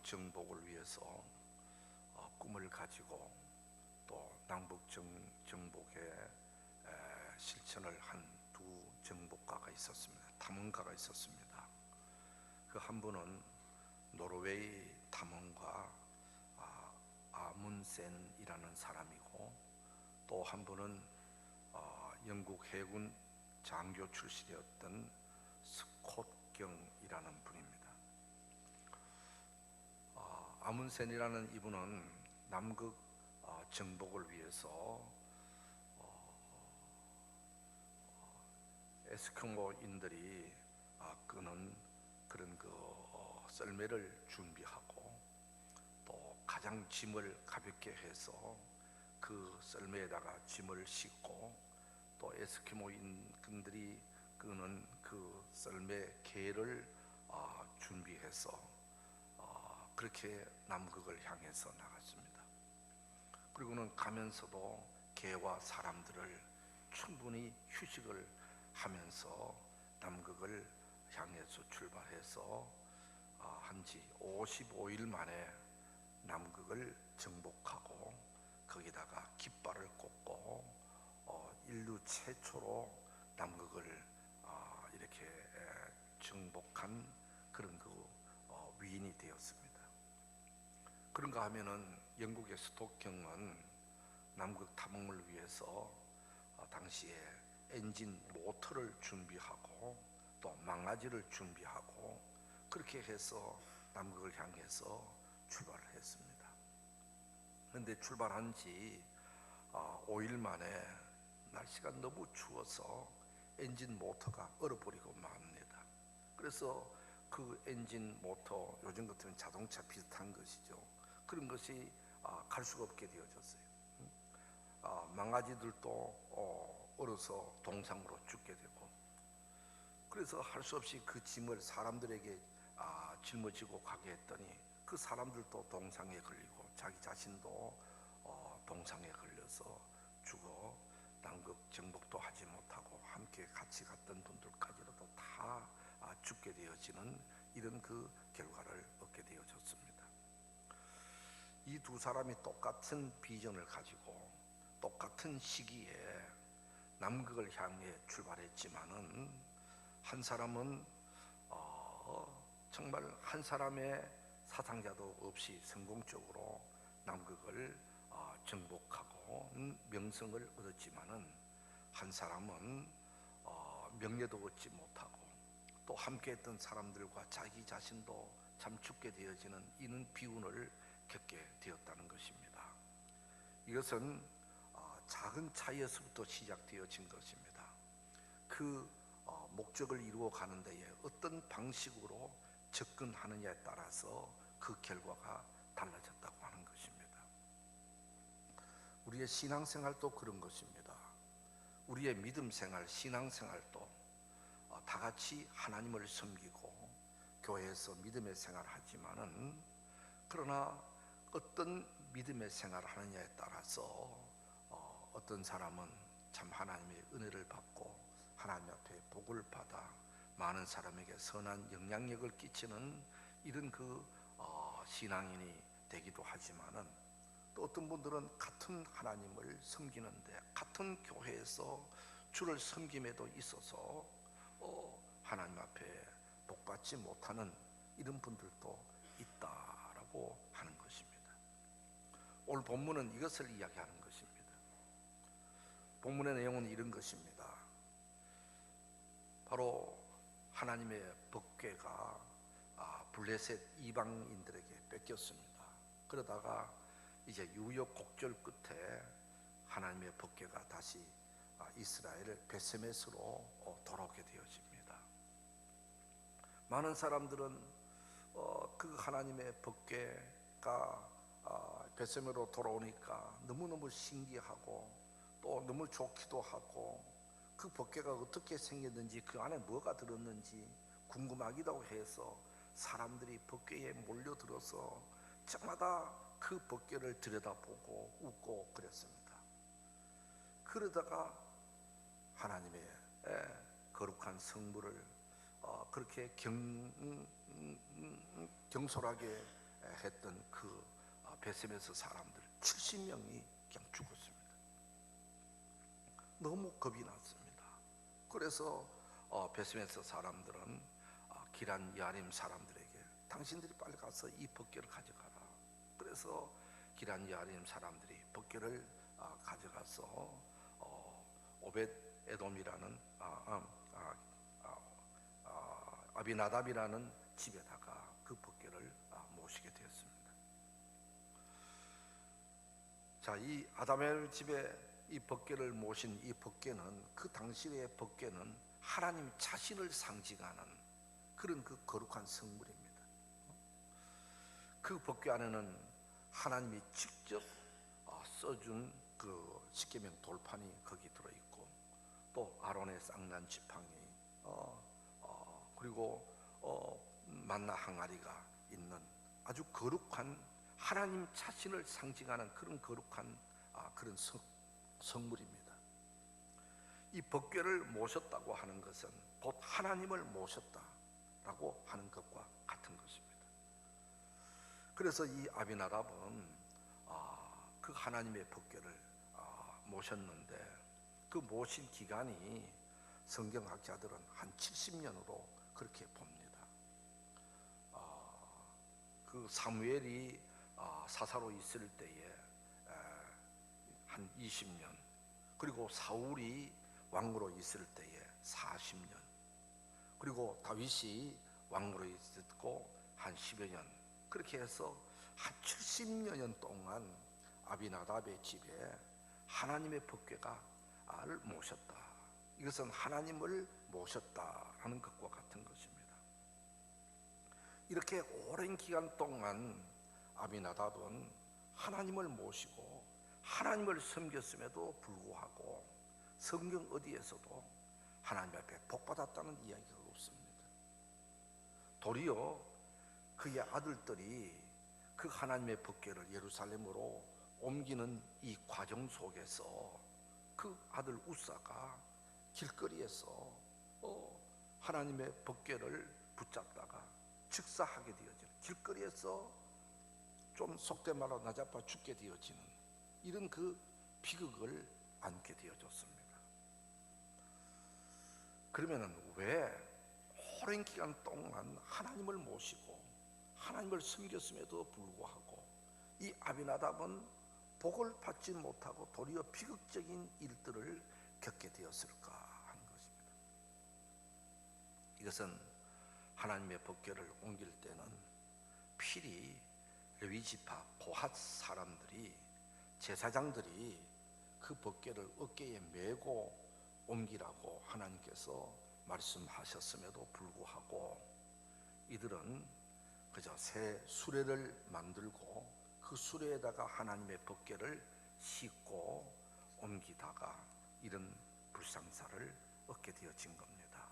정복을 위해서 꿈을 가지고 또 정복의 실천을 한 두 정복가가 있었습니다. 탐험가가 있었습니다. 그 한 분은 노르웨이 탐험가 아문센이라는 사람이고, 또 한 분은 영국 해군 장교 출신이었던 스콧경이라는 분입니다. 아문센이라는 이분은 남극 정복을 위해서 에스키모인들이 끄는 그런 썰매를 준비하고, 또 가장 짐을 가볍게 해서 그 썰매에다가 짐을 싣고, 또 에스키모인들이 끄는 그 썰매 개를 준비해서 그렇게 남극을 향해서 나갔습니다. 그리고는 가면서도 개와 사람들을 충분히 휴식을 하면서 남극을 향해서 출발해서 한지 55일 만에 남극을 정복하고, 거기다가 깃발을 꽂고 인류 최초로 남극을 이렇게 정복한 그런 위인이 되었습니다. 그런가 하면은 영국의 스톡경은 남극 탐험을 위해서 당시에 엔진 모터를 준비하고 또 망아지를 준비하고 그렇게 해서 남극을 향해서 출발을 했습니다. 그런데 출발한 지 5일 만에 날씨가 너무 추워서 엔진 모터가 얼어버리고 맙니다. 그래서 그 엔진 모터, 요즘 같으면 자동차 비슷한 것이죠. 그런 것이 갈 수가 없게 되어졌어요. 망아지들도 얼어서 동상으로 죽게 되고, 그래서 할 수 없이 그 짐을 사람들에게 짊어지고 가게 했더니 그 사람들도 동상에 걸리고 자기 자신도 동상에 걸려서 죽어 남극 정복도 하지 못하고 함께 같이 갔던 분들까지도 다 죽게 되어지는 이런 그 결과를 얻게 되어졌습니다. 이 두 사람이 똑같은 비전을 가지고 똑같은 시기에 남극을 향해 출발했지만은, 한 사람은 정말 한 사람의 사상자도 없이 성공적으로 남극을 정복하고 명성을 얻었지만은, 한 사람은 명예도 얻지 못하고 또 함께했던 사람들과 자기 자신도 참 죽게 되어지는 이런 비운을 겪게 되었다는 것입니다. 이것은 작은 차이에서부터 시작되어진 것입니다. 그 목적을 이루어 가는 데에 어떤 방식으로 접근하느냐에 따라서 그 결과가 달라졌다고 하는 것입니다. 우리의 신앙생활도 그런 것입니다. 우리의 믿음생활, 신앙생활도 다 같이 하나님을 섬기고 교회에서 믿음의 생활을 하지만은, 그러나 어떤 믿음의 생활을 하느냐에 따라서 어떤 사람은 참 하나님의 은혜를 받고 하나님 앞에 복을 받아 많은 사람에게 선한 영향력을 끼치는 이런 신앙인이 되기도 하지만은, 또 어떤 분들은 같은 하나님을 섬기는데 같은 교회에서 주를 섬김에도 있어서 하나님 앞에 복받지 못하는 이런 분들도 있다라고 하는 것입니다. 오늘 본문은 이것을 이야기하는 것입니다. 본문의 내용은 이런 것입니다. 바로 하나님의 법궤가 블레셋 이방인들에게 뺏겼습니다. 그러다가 이제 유역곡절 끝에 하나님의 법궤가 다시 이스라엘 베세메스로 돌아오게 되어집니다. 많은 사람들은 그 하나님의 법궤가 베세메로 돌아오니까 너무너무 신기하고 또 너무 좋기도 하고, 그 법궤가 어떻게 생겼는지 그 안에 뭐가 들었는지 궁금하기도 해서 사람들이 법궤에 몰려들어서 저마다 그 법궤를 들여다보고 웃고 그랬습니다. 그러다가 하나님의 거룩한 성물을 그렇게 경솔하게 했던 그 베세메스 사람들 70명이 그냥 죽었습니다. 너무 겁이 났습니다. 그래서 베세메스 사람들은 기란 야림 사람들에게 당신들이 빨리 가서 이 법궤를 가져가라. 그래서 기란 야림 사람들이 법궤를 가져가서 오벳 에돔이라는 아비나답이라는 집에다가 그 법궤를 모시게 되었습니다. 자, 이 아담의 집에 이 법궤를 모신 이 법궤는, 그 당시의 법궤는 하나님 자신을 상징하는 그런 그 거룩한 성물입니다. 그 법궤 안에는 하나님이 직접 써준 그 십계명 돌판이 거기 들어있고, 또 아론의 쌍난 지팡이, 그리고 만나 항아리가 있는 아주 거룩한 하나님 자신을 상징하는 그런 거룩한 그런 성물입니다. 이 법궤를 모셨다고 하는 것은 곧 하나님을 모셨다라고 하는 것과 같은 것입니다. 그래서 이 아비나답은 그 하나님의 법궤를 모셨는데, 그 모신 기간이 성경학자들은 한 70년으로 그렇게 봅니다. 그 사무엘이 사사로 있을 때에 한 20년, 그리고 사울이 왕으로 있을 때에 40년, 그리고 다윗이 왕으로 있었고 한 10여 년, 그렇게 해서 한 70여 년 동안 아비나답의 집에 하나님의 법궤를 모셨다. 이것은 하나님을 모셨다라는 것과 같은 것입니다. 이렇게 오랜 기간 동안 아비나답은 하나님을 모시고 하나님을 섬겼음에도 불구하고 성경 어디에서도 하나님 앞에 복받았다는 이야기가 없습니다. 도리어 그의 아들들이 그 하나님의 법궤를 예루살렘으로 옮기는 이 과정 속에서 그 아들 우사가 길거리에서 하나님의 법궤를 붙잡다가 즉사하게 되어지는, 길거리에서 좀 속된 말로 나자빠 죽게 되어지는 이런 그 비극을 안게 되어졌습니다. 그러면은 왜 오랜 기간 동안 하나님을 모시고 하나님을 섬겼음에도 불구하고 이 아비나답은 복을 받지 못하고 도리어 비극적인 일들을 겪게 되었을까 하는 것입니다. 이것은 하나님의 법궤를 옮길 때는 필히 레위지파 고핫 사람들이, 제사장들이 그 법궤를 어깨에 메고 옮기라고 하나님께서 말씀하셨음에도 불구하고 이들은 그저 새 수레를 만들고 그 수레에다가 하나님의 법궤를 싣고 옮기다가 이런 불상사를 얻게 되어진 겁니다.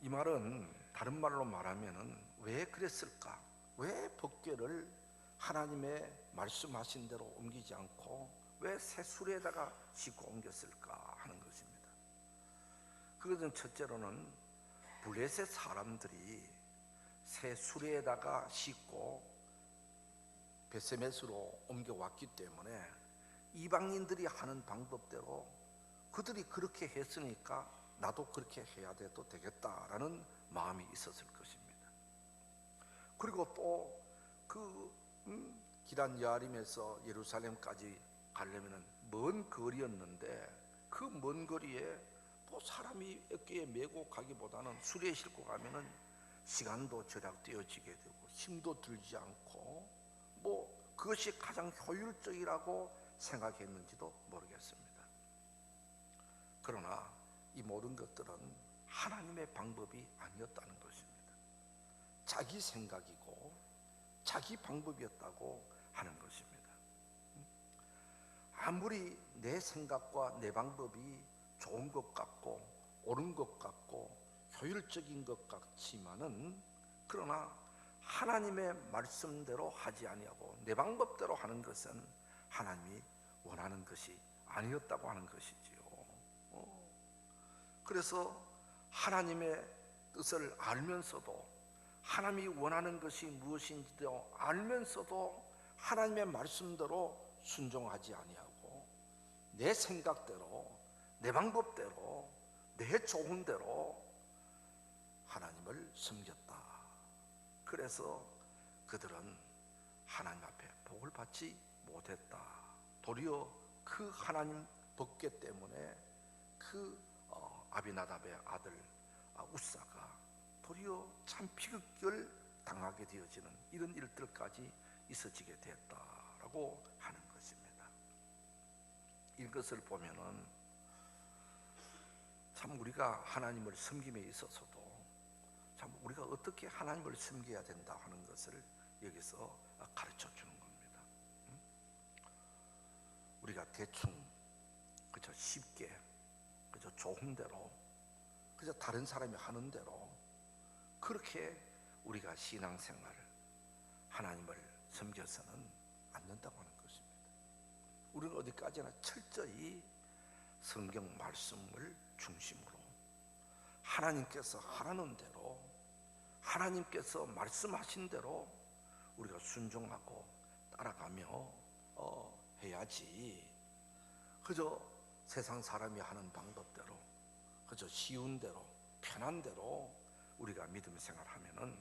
이 말은 다른 말로 말하면은 왜 그랬을까? 왜 법궤를 하나님의 말씀하신 대로 옮기지 않고 왜 새 수레에다가 싣고 옮겼을까 하는 것입니다. 그것은 첫째로는 블레셋 사람들이 새 수레에다가 싣고 베세메스로 옮겨왔기 때문에 이방인들이 하는 방법대로 그들이 그렇게 했으니까 나도 그렇게 해야 돼도 되겠다라는 마음이 있었을 것입니다. 그리고 또 그 기란 야림에서 예루살렘까지 가려면 먼 거리였는데 그 먼 거리에 뭐 사람이 어깨에 메고 가기보다는 수레에 싣고 가면은 시간도 절약되어지게 되고 힘도 들지 않고 뭐 그것이 가장 효율적이라고 생각했는지도 모르겠습니다. 그러나 이 모든 것들은 하나님의 방법이 아니었다는 것입니다. 자기 생각이고 자기 방법이었다고 하는 것입니다. 아무리 내 생각과 내 방법이 좋은 것 같고 옳은 것 같고 효율적인 것 같지만은, 그러나 하나님의 말씀대로 하지 아니하고 내 방법대로 하는 것은 하나님이 원하는 것이 아니었다고 하는 것이지요. 그래서 하나님의 뜻을 알면서도 하나님이 원하는 것이 무엇인지도 알면서도 하나님의 말씀대로 순종하지 아니하고 내 생각대로, 내 방법대로, 내 좋은 대로 하나님을 섬겼다. 그래서 그들은 하나님 앞에 복을 받지 못했다. 도리어 그 하나님 법궤 때문에 그 아비나답의 아들 우사가 도리어 참 비극을 당하게 되어지는 이런 일들까지 있어지게 됐다라고 하는 것입니다. 이것을 보면은 참 우리가 하나님을 섬김에 있어서도 참 우리가 어떻게 하나님을 섬겨야 된다 하는 것을 여기서 가르쳐 주는 겁니다. 우리가 대충 그저 쉽게 그저 좋은 대로 그저 다른 사람이 하는 대로 그렇게 우리가 신앙생활을 하나님을 섬겨서는 않는다고 하는 것입니다. 우리는 어디까지나 철저히 성경 말씀을 중심으로 하나님께서 하라는 대로 하나님께서 말씀하신 대로 우리가 순종하고 따라가며 해야지 그저 세상 사람이 하는 방법대로 그저 쉬운 대로 편한 대로 우리가 믿음 생활하면은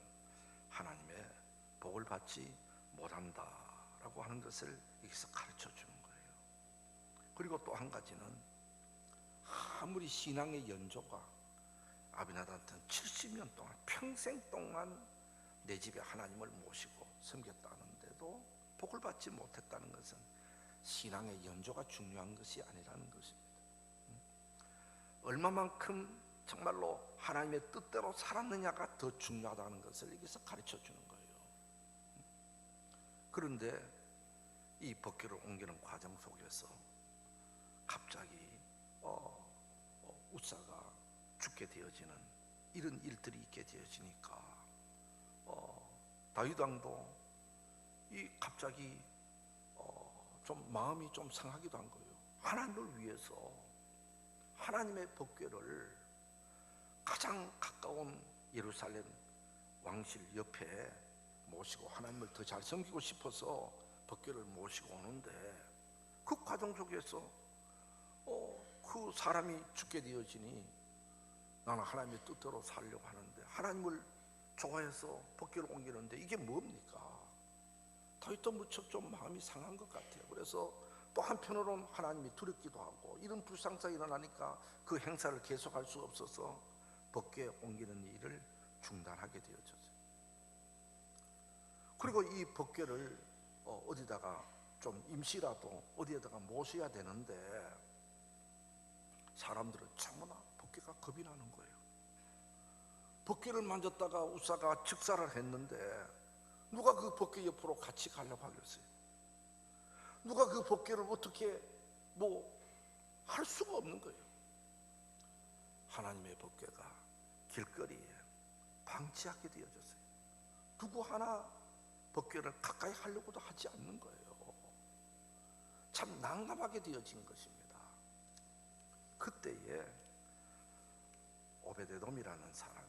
하나님의 복을 받지 못한다라고 하는 것을 여기서 가르쳐 주는 거예요. 그리고 또 한 가지는 아무리 신앙의 연조가 아비나답한테는 70년 동안 평생 동안 내 집에 하나님을 모시고 섬겼다는데도 복을 받지 못했다는 것은 신앙의 연조가 중요한 것이 아니라는 것입니다. 얼마만큼 정말로 하나님의 뜻대로 살았느냐가 더 중요하다는 것을 여기서 가르쳐 주는 거예요. 그런데 이 법궤를 옮기는 과정 속에서 갑자기 우사가 죽게 되어지는 이런 일들이 있게 되어지니까 다윗 왕도 이 갑자기 좀 마음이 좀 상하기도 한 거예요. 하나님을 위해서 하나님의 법궤를 가장 가까운 예루살렘 왕실 옆에 모시고 하나님을 더 잘 섬기고 싶어서 법궤를 모시고 오는데 그 과정 속에서 그 사람이 죽게 되어지니 나는 하나님의 뜻대로 살려고 하는데 하나님을 좋아해서 법궤를 옮기는데 이게 뭡니까? 다윗도 무척 좀 마음이 상한 것 같아요. 그래서 또 한편으로는 하나님이 두렵기도 하고 이런 불상사가 일어나니까 그 행사를 계속할 수 없어서 법궤 옮기는 일을 중단하게 되어졌어요. 그리고 이 법궤를 어디다가 좀 임시라도 어디에다가 모셔야 되는데 사람들은 전부나 법궤가 겁이 나는 거예요. 법궤를 만졌다가 우사가 즉사를 했는데 누가 그 법궤 옆으로 같이 가려고 하겠어요? 누가 그 법궤를 어떻게 할 수가 없는 거예요. 하나님의 법궤가 길거리에 방치하게 되어졌어요. 누구 하나 법궤를 가까이 하려고도 하지 않는 거예요. 참 난감하게 되어진 것입니다. 그때에 오베데돔이라는 사람이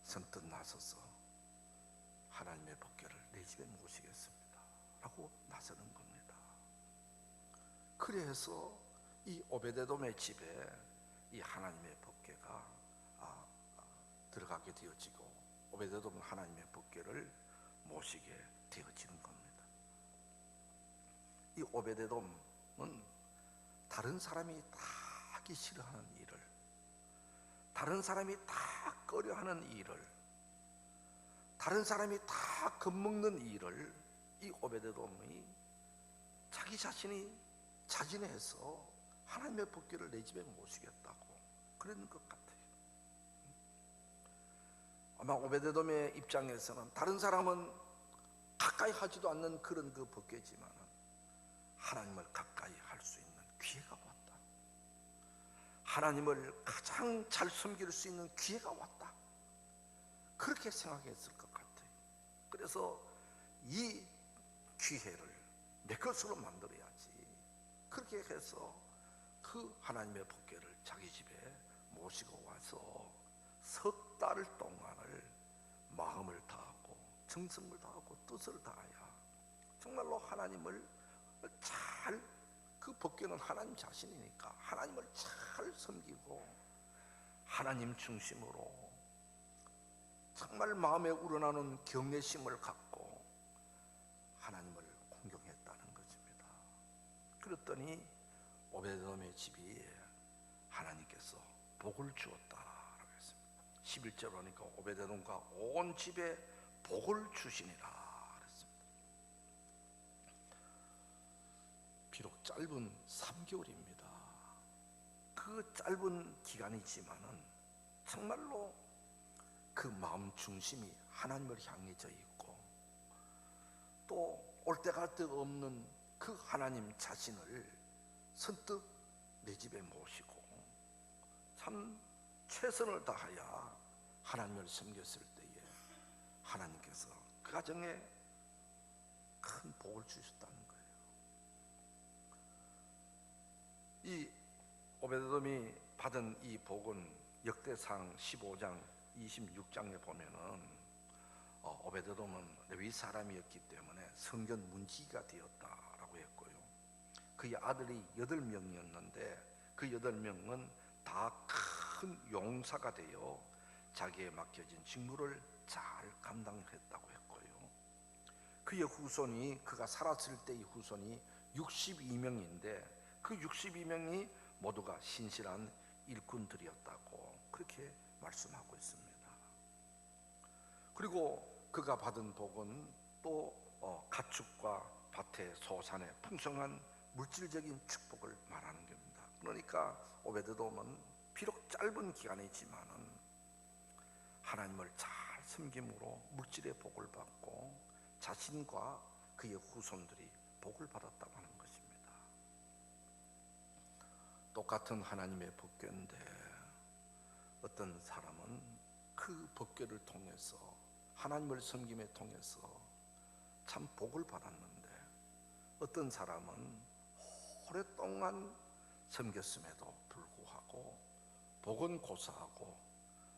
선뜻 나서서 하나님의 법궤를 내 집에 모시겠습니다 라고 나서는 겁니다. 그래서 이 오베데돔의 집에 이 하나님의 법궤가 들어가게 되어지고 오베데돔은 하나님의 법궤를 모시게 되어지는 겁니다. 이 오베데돔은 다른 사람이 다 하기 싫어하는 일을 다른 사람이 다 꺼려하는 일을 다른 사람이 다 겁먹는 일을 이 오베데돔이 자기 자신이 자진해서 하나님의 법궤를 내 집에 모시겠다고 그런 것 같아요. 아마 오베데돔의 입장에서는 다른 사람은 가까이 하지도 않는 그런 그 법궤지만 하나님을 가까이 할 수 있는 기회가 왔다. 하나님을 가장 잘 섬길 수 있는 기회가 왔다. 그렇게 생각했을 것 같아요. 그래서 이 기회를 내 것으로 만들어야지. 그렇게 해서 그 하나님의 법궤를 자기 집에 모시고 와서 석 달 동안을 마음을 다하고 정성을 다하고 뜻을 다하여 정말로 하나님을 잘, 그 법궤는 하나님 자신이니까 하나님을 잘 섬기고 하나님 중심으로 정말 마음에 우러나는 경외심을 갖고 하나님을 공경했다는 것입니다. 그랬더니 오베데돔의 집이 하나님께서 복을 주었다라고 했습니다. 11절 보니까 오베데돔과 온 집에 복을 주시니라 그랬습니다. 비록 짧은 3개월입니다. 그 짧은 기간이지만은 정말로 그 마음 중심이 하나님을 향해져 있고 또 올 때 갈 데 없는 그 하나님 자신을 선뜻 내 집에 모시고 참 최선을 다하여 하나님을 섬겼을 때에 하나님께서 그 가정에 큰 복을 주셨다는 거예요. 이 오베데돔이 받은 이 복은 역대상 15장 26장에 보면은 오베데돔은 레위 사람이었기 때문에 성전 문지기가 되었다라고 했고요. 그의 아들이 8명이었는데 그 8명은 다 큰 용사가 되어 자기에 맡겨진 직무를 잘 감당했다고 했고요. 그의 후손이, 그가 살았을 때의 후손이 62명인데 그 62명이 모두가 신실한 일꾼들이었다고 그렇게 말씀하고 있습니다. 그리고 그가 받은 복은 또 가축과 밭의 소산의 풍성한 물질적인 축복을 말하는 겁니다. 그러니까 오베데돔은 비록 짧은 기간이지만은 하나님을 잘 섬김으로 물질의 복을 받고 자신과 그의 후손들이 복을 받았다고 하는 것입니다. 똑같은 하나님의 법궤인데 어떤 사람은 그 법궤를 통해서 하나님을 섬김에 통해서 참 복을 받았는데 어떤 사람은 오랫동안 섬겼음에도 불구하고 복은 고사하고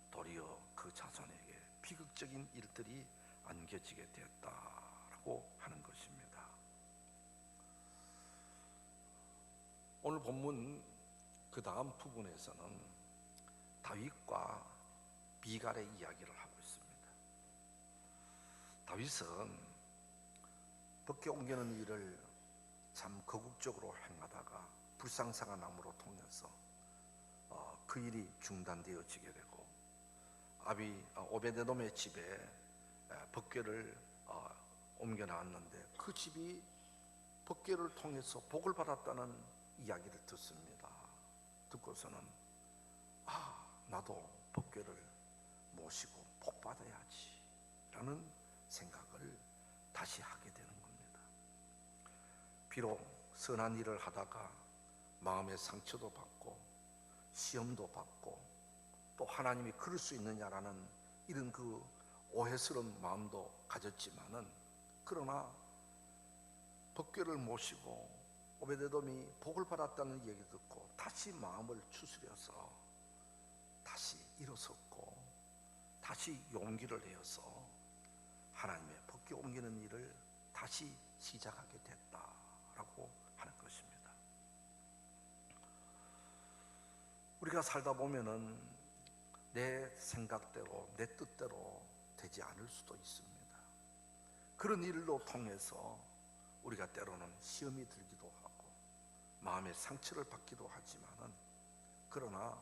도리어 그 자손에게 비극적인 일들이 안겨지게 되었다라고 하는 것입니다. 오늘 본문 그 다음 부분에서는 다윗과 미갈의 이야기를 하고 있습니다. 다윗은 법궤 옮기는 일을 참 거국적으로 행하다가 불상사가 남으로 통해서 그 일이 중단되어지게 되고 오베데돔의 집에 법궤를 옮겨 놨는데 그 집이 법궤를 통해서 복을 받았다는 이야기를 듣습니다. 듣고서는 나도 법궤를 모시고 복 받아야지 라는 생각을 다시 하게 되는 겁니다. 비록 선한 일을 하다가 마음의 상처도 받고 시험도 받고 또 하나님이 그럴 수 있느냐라는 이런 그 오해스러운 마음도 가졌지만은 그러나 법궤를 모시고 오베데돔이 복을 받았다는 얘기 듣고 다시 마음을 추스려서 다시 일어섰고 다시 용기를 내어서 하나님의 법궤 옮기는 일을 다시 시작하게 됐다라고 하는 것입니다. 우리가 살다 보면은 내 생각대로 내 뜻대로 되지 않을 수도 있습니다. 그런 일로 통해서 우리가 때로는 시험이 들기도 하고 마음의 상처를 받기도 하지만은 그러나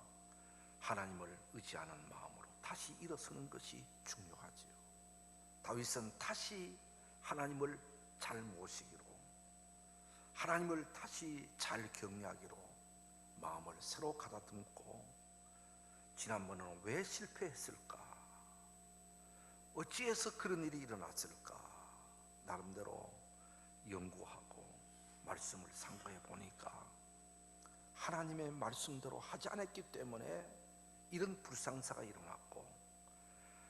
하나님을 의지하는 마음으로 다시 일어서는 것이 중요하지요. 다윗은 다시 하나님을 잘 모시기로 하나님을 다시 잘 경외하기로 마음을 새로 가다듬고 지난번에는 왜 실패했을까? 어찌해서 그런 일이 일어났을까? 나름대로 연구하고 말씀을 상고해 보니까 하나님의 말씀대로 하지 않았기 때문에 이런 불상사가 일어났고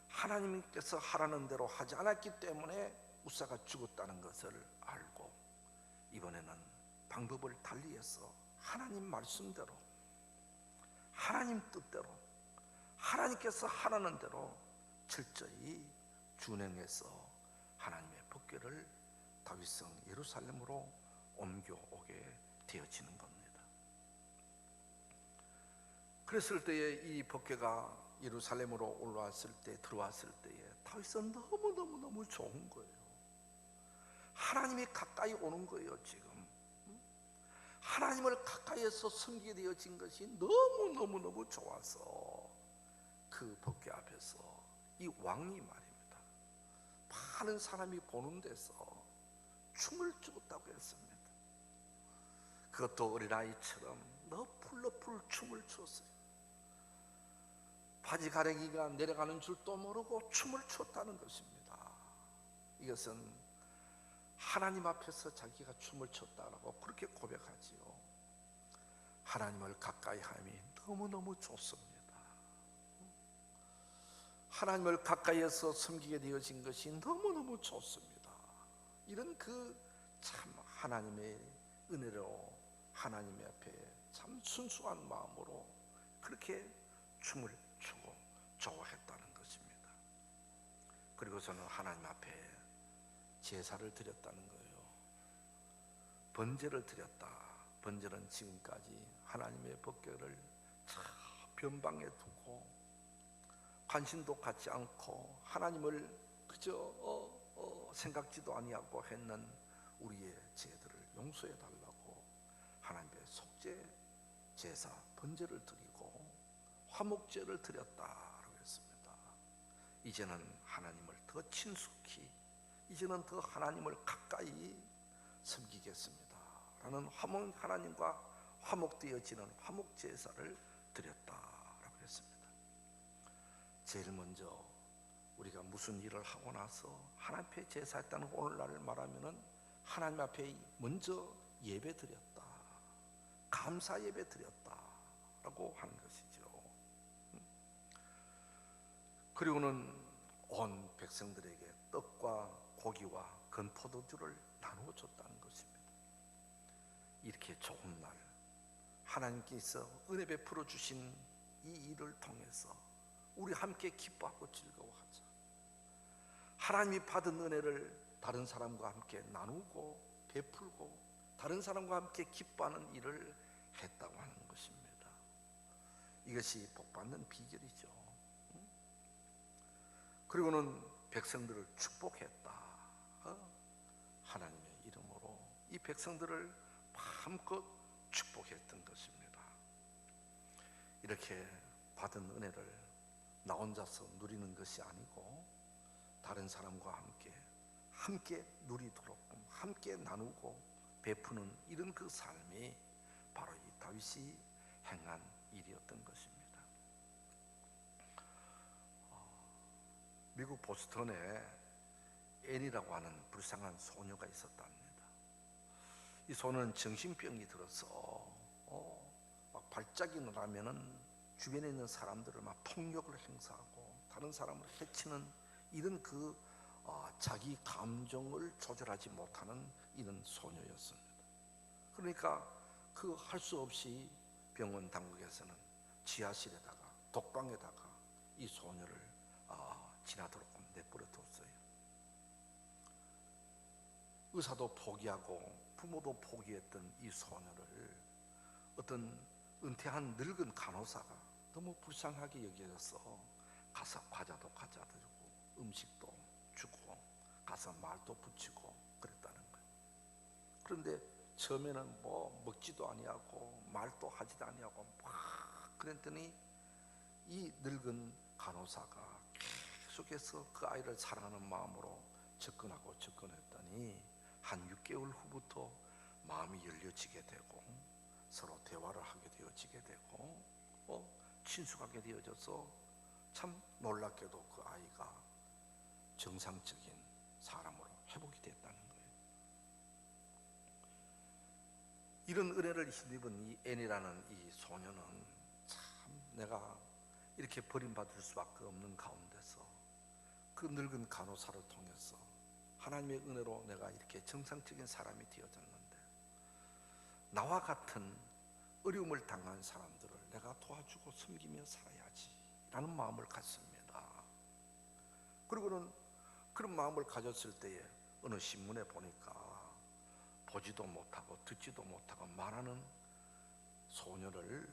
하나님께서 하라는 대로 하지 않았기 때문에 우사가 죽었다는 것을 알고 이번에는 방법을 달리해서 하나님 말씀대로 하나님 뜻대로 하나님께서 하라는 대로 철저히 준행해서 하나님의 법궤를 다윗성 예루살렘으로 옮겨오게 되어지는 겁니다. 그랬을 때에 이 법궤가 예루살렘으로 들어왔을 때에 다윗은 너무 좋은 거예요. 하나님이 가까이 오는 거예요. 지금 하나님을 가까이에서 섬기게 되어진 것이 너무 좋아서 그 법궤 앞에서 이 왕이 말입니다, 많은 사람이 보는 데서 춤을 추었다고 했습니다. 그것도 어린아이처럼 너풀너풀 춤을 추었어요. 바지 가랭이가 내려가는 줄도 모르고 춤을 췄다는 것입니다. 이것은 하나님 앞에서 자기가 춤을 췄다라고 그렇게 고백하지요. 하나님을 가까이 함이 너무너무 좋습니다. 하나님을 가까이에서 섬기게 되어진 것이 너무너무 좋습니다. 이런 참 하나님의 은혜로 하나님 앞에 참 순수한 마음으로 그렇게 춤을 추고 좋아했다는 것입니다. 그리고서는 하나님 앞에 제사를 드렸다는 거예요. 번제를 드렸다. 번제는 지금까지 하나님의 법궤를 참 변방에 두고 관심도 갖지 않고 하나님을 그저 생각지도 아니하고 했는 우리의 죄들을 용서해 달라고 하나님의 속죄 제사 번제를 드리고 화목제를 드렸다라고 했습니다. 이제는 하나님을 더 친숙히, 이제는 더 하나님을 가까이 섬기겠습니다 라는 하나님과 화목되어지는 화목제사를 드렸다라고 했습니다. 제일 먼저 우리가 무슨 일을 하고 나서 하나님 앞에 제사했다는 오늘날을 말하면은 하나님 앞에 먼저 예배 드렸다, 감사 예배 드렸다라고 하는 것이죠. 그리고는 온 백성들에게 떡과 고기와 건포도주를 나누어 줬다는 것입니다. 이렇게 좋은 날 하나님께서 은혜 베풀어 주신 이 일을 통해서 우리 함께 기뻐하고 즐거워하자. 하나님이 받은 은혜를 다른 사람과 함께 나누고 베풀고 다른 사람과 함께 기뻐하는 일을 했다고 하는 것입니다. 이것이 복받는 비결이죠. 그리고는 백성들을 축복했다. 하나님의 이름으로 이 백성들을 마음껏 축복했던 것입니다. 이렇게 받은 은혜를 나 혼자서 누리는 것이 아니고 다른 사람과 함께 누리도록 함께 나누고 베푸는 이런 그 삶이 바로 이 다윗이 행한 일이었던 것입니다. 미국 보스턴에 앤이라고 하는 불쌍한 소녀가 있었답니다. 이 소녀는 정신병이 들어서 막 발작이 나면은 주변에 있는 사람들을 막 폭력을 행사하고 다른 사람을 해치는 이런 자기 감정을 조절하지 못하는 이런 소녀였습니다. 그러니까 할 수 없이 병원 당국에서는 지하실에다가 독방에다가 이 소녀를 지나도록 내버려 뒀어요. 의사도 포기하고 부모도 포기했던 이 소녀를 어떤 은퇴한 늙은 간호사가 너무 불쌍하게 여겨서 가서 과자도 갖다 주고 음식도 주고 가서 말도 붙이고 그랬다는 거예요. 그런데 처음에는 먹지도 아니하고 말도 하지도 아니하고 막 그랬더니 이 늙은 간호사가 계속해서 그 아이를 사랑하는 마음으로 접근했더니 한 6개월 후부터 마음이 열려지게 되고 서로 대화를 하게 되어지게 되고 친숙하게 되어져서 참 놀랍게도 그 아이가 정상적인 사람으로 회복이 됐다는 거예요. 이런 은혜를 힘입은 이 앤이라는 이 소녀는 참 내가 이렇게 버림받을 수밖에 없는 가운데서 그 늙은 간호사를 통해서 하나님의 은혜로 내가 이렇게 정상적인 사람이 되어졌는데 나와 같은 어려움을 당한 사람들을 내가 도와주고 섬기며 살아야지 라는 마음을 갖습니다. 그리고는 그런 마음을 가졌을 때에 어느 신문에 보니까 보지도 못하고 듣지도 못하고 말하는 소녀를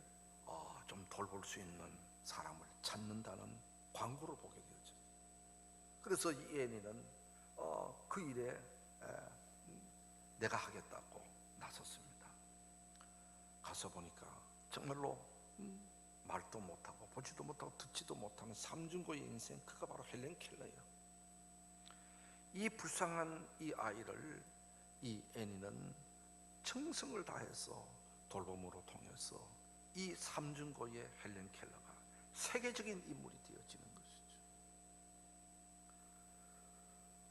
좀 돌볼 수 있는 사람을 찾는다는 광고를 보게 되었죠. 그래서 이 애니는 그 일에 내가 하겠다고 나섰습니다. 가서 보니까 정말로 말도 못하고 보지도 못하고 듣지도 못하는 삼중고의 인생, 그가 바로 헬렌 켈러예요. 이 불쌍한 이 아이를 이 애니는 정성을 다해서 돌봄으로 통해서 이 삼중고의 헬렌 켈러가 세계적인 인물이 되어지는 것이죠.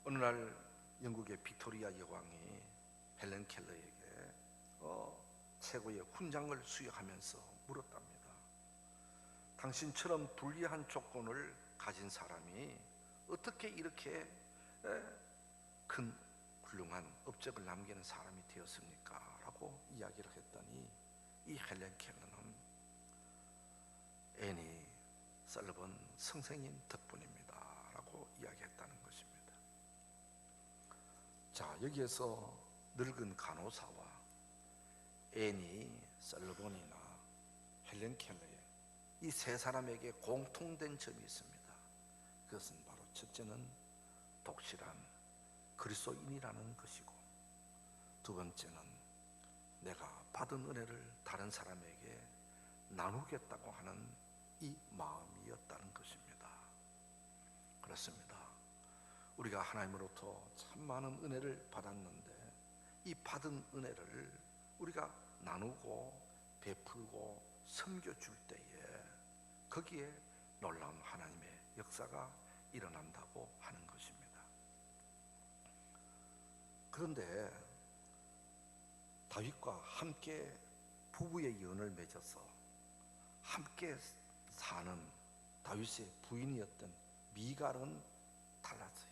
어느 날 영국의 빅토리아 여왕이 헬렌 켈러에게 최고의 훈장을 수여하면서 물었답니다. 당신처럼 불리한 조건을 가진 사람이 어떻게 이렇게 큰 훌륭한 업적을 남기는 사람이 되었습니까? 라고 이야기를 했더니 이 헬렌 켈러는 애니 설리번 선생님 덕분입니다 라고 이야기했다는 것입니다. 자, 여기에서 늙은 간호사와 애니 설리번이나 헬렌 켈러의 이 세 사람에게 공통된 점이 있습니다. 그것은 바로 첫째는 독실한 그리스도인이라는 것이고, 두 번째는 내가 받은 은혜를 다른 사람에게 나누겠다고 하는 이 마음이었다는 것입니다. 그렇습니다. 우리가 하나님으로부터 참 많은 은혜를 받았는데 이 받은 은혜를 우리가 나누고 베풀고 섬겨줄 때에 거기에 놀라운 하나님의 역사가 일어난다고 하는 것입니다. 그런데 다윗과 함께 부부의 연을 맺어서 함께 사는 다윗의 부인이었던 미갈은 달랐어요.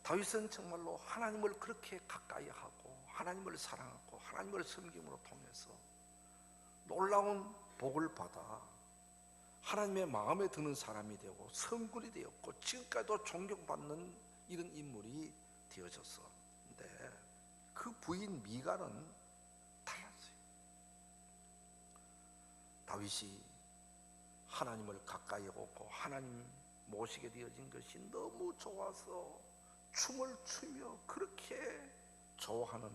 다윗은 정말로 하나님을 그렇게 가까이 하고 하나님을 사랑하고 하나님을 섬김으로 통해서 놀라운 복을 받아 하나님의 마음에 드는 사람이 되고 성군이 되었고 지금까지도 존경받는 이런 인물이 되어졌었는데 그 부인 미갈은 달랐어요. 다윗이 하나님을 가까이 오고 하나님 모시게 되어진 것이 너무 좋아서 춤을 추며 그렇게 좋아하는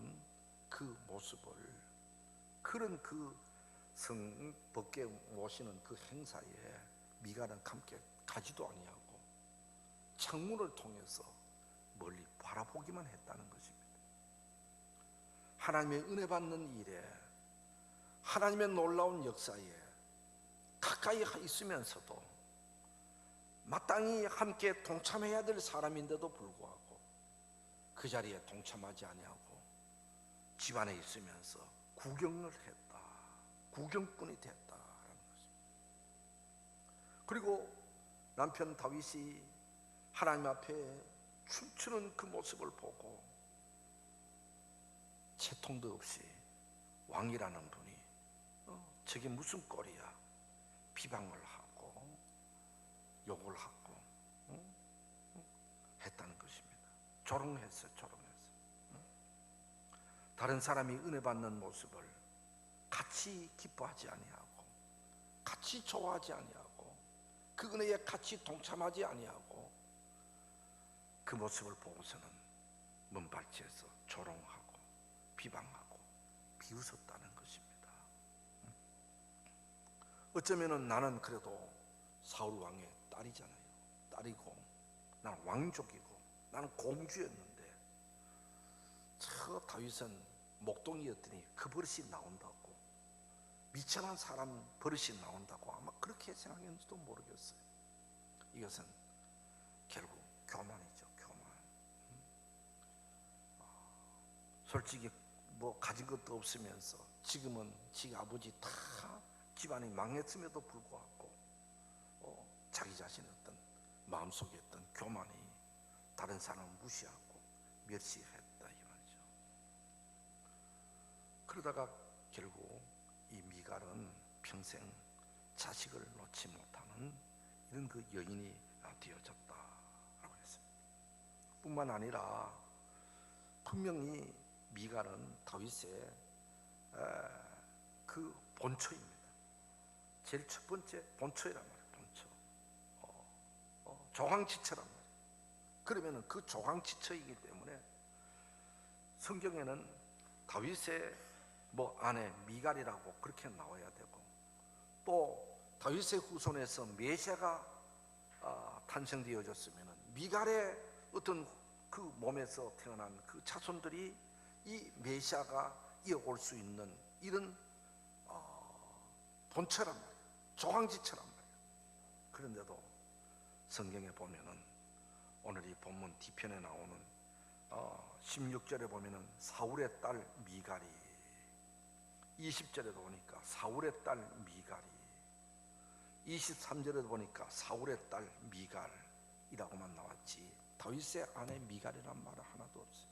그 모습을, 그런 그 성 밖에 모시는 그 행사에 미갈은 함께 가지도 아니하고 창문을 통해서 멀리 바라보기만 했다는 것입니다. 하나님의 은혜 받는 일에, 하나님의 놀라운 역사에 가까이 있으면서도 마땅히 함께 동참해야 될 사람인데도 불구하고 그 자리에 동참하지 아니하고 집안에 있으면서 구경을 했다, 구경꾼이 됐다라는 것입니다. 그리고 남편 다윗이 하나님 앞에 춤추는 그 모습을 보고 채통도 없이 왕이라는 분이 저게 무슨 꼴이야, 비방을 하고 욕을 하고 했다는 것입니다. 조롱했어요. 다른 사람이 은혜 받는 모습을 같이 기뻐하지 아니하고 같이 좋아하지 아니하고 그 은혜에 같이 동참하지 아니하고 그 모습을 보고서는 먼발치에서 조롱하고 비방하고 비웃었다는 것입니다. 어쩌면은 나는 그래도 사울 왕의 딸이잖아요. 딸이고 나는 왕족이고 나는 공주였는데 저 다윗은 목동이었더니 그 버릇이 나온다고, 미천한 사람 버릇이 나온다고 아마 그렇게 생각했는지도 모르겠어요. 이것은 결국 교만이죠. 교만. 솔직히 뭐 가진 것도 없으면서 지금은 지 아버지 다 집안이 망했음에도 불구하고 자기 자신의 어떤 마음속에 있던 교만이 다른 사람을 무시하고 멸시했다 이 말이죠. 그러다가 결국 이 미갈은 평생 자식을 놓지 못하는 이런 그 여인이 되어졌다. 뿐만 아니라 분명히 미갈은 다윗의 그 본처입니다. 제일 첫 번째 본처이란 말이에요. 본처. 조항지처란 말이에요. 그러면은 그 조항지처이기 때문에 성경에는 다윗의 아내 미갈이라고 그렇게 나와야 되고, 또 다윗의 후손에서 메시아가 탄생되어졌으면은 미갈의 어떤 그 몸에서 태어난 그 자손들이 이 메시아가 이어올 수 있는 이런 본처란 말이에요. 조항지처란 말이에요. 그런데도 성경에 보면은 오늘 이 본문 뒤편에 나오는 16절에 보면은 사울의 딸 미갈이, 20절에도 보니까 사울의 딸 미갈이, 23절에도 보니까 사울의 딸 미갈이라고만 나왔지 다윗의 아내 미갈이란 말은 하나도 없어요.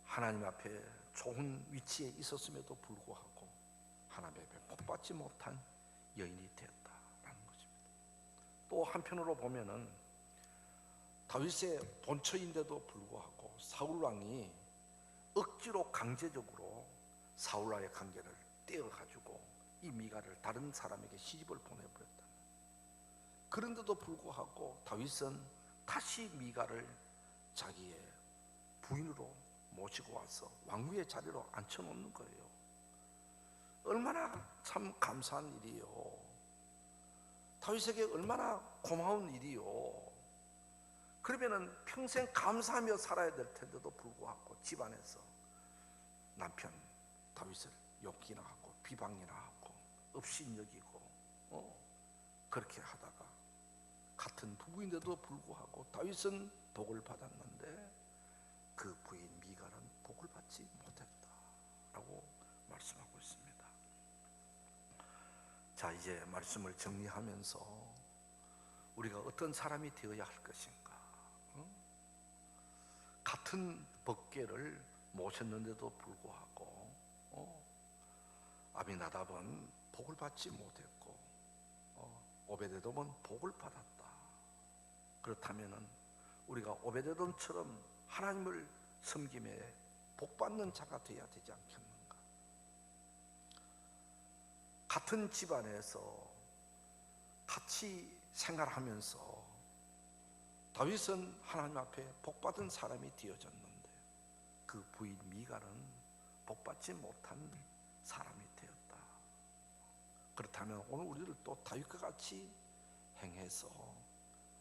하나님 앞에 좋은 위치에 있었음에도 불구하고 하나님의 복받지 못한 여인이 되었다라는 것입니다. 또 한편으로 보면은 다윗의 본처인데도 불구하고 사울왕이 억지로 강제적으로 사울와의 관계를 떼어가지고 이 미갈을 다른 사람에게 시집을 보내버렸다. 그런데도 불구하고 다윗은 다시 미갈을 자기의 부인으로 모시고 와서 왕위의 자리로 앉혀놓는 거예요. 얼마나 참 감사한 일이요. 다윗에게 얼마나 고마운 일이요. 그러면은 평생 감사하며 살아야 될 텐데도 불구하고 집안에서 남편 다윗을 욕이나 하고 비방이나 하고 업신여기고 그렇게 하다가 같은 부부인데도 불구하고 다윗은 복을 받았는데 그 부인 미갈은 복을 받지 못했다라고 말씀하고 있습니다. 자, 이제 말씀을 정리하면서 우리가 어떤 사람이 되어야 할 것인가? 같은 법궤를 모셨는데도 불구하고 아비나답은 복을 받지 못했고 오베데돔은 복을 받았다. 그렇다면은 우리가 오베데돔처럼 하나님을 섬김에 복받는 자가 되어야 되지 않겠는가? 같은 집안에서 같이 생활하면서 다윗은 하나님 앞에 복받은 사람이 되어졌는데 그 부인 미갈은 복받지 못한 사람이 되었다. 그렇다면 오늘 우리들도 다윗과 같이 행해서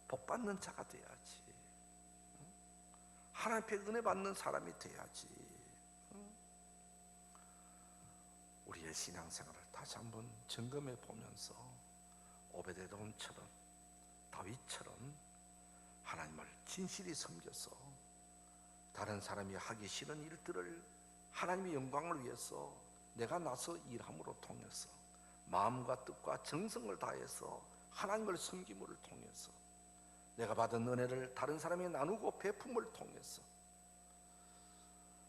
복받는 자가 돼야지. 하나님 앞에 은혜 받는 사람이 돼야지. 우리의 신앙생활을 다시 한번 점검해 보면서 오베데돔처럼 다윗처럼 하나님을 진실히 섬겨서 다른 사람이 하기 싫은 일들을 하나님의 영광을 위해서 내가 나서 일함으로 통해서 마음과 뜻과 정성을 다해서 하나님을 섬김을 통해서 내가 받은 은혜를 다른 사람이 나누고 베품을 통해서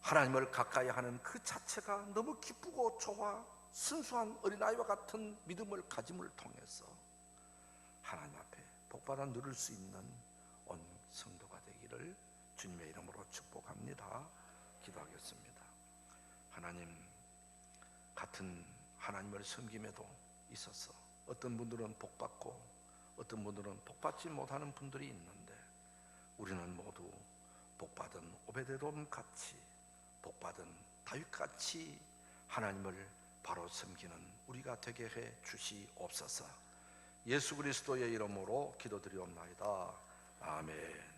하나님을 가까이 하는 그 자체가 너무 기쁘고 좋아 순수한 어린아이와 같은 믿음을 가짐을 통해서 하나님 앞에 복받아 누릴 수 있는 온 성도가 되기를 주님의 이름으로 축복합니다. 기도하겠습니다. 하나님, 같은 하나님을 섬김에도 있어서 어떤 분들은 복받고 어떤 분들은 복받지 못하는 분들이 있는데 우리는 모두 복받은 오베데돔 같이 복받은 다윗 같이 하나님을 바로 섬기는 우리가 되게 해 주시옵소서. 예수 그리스도의 이름으로 기도드리옵나이다. 아멘.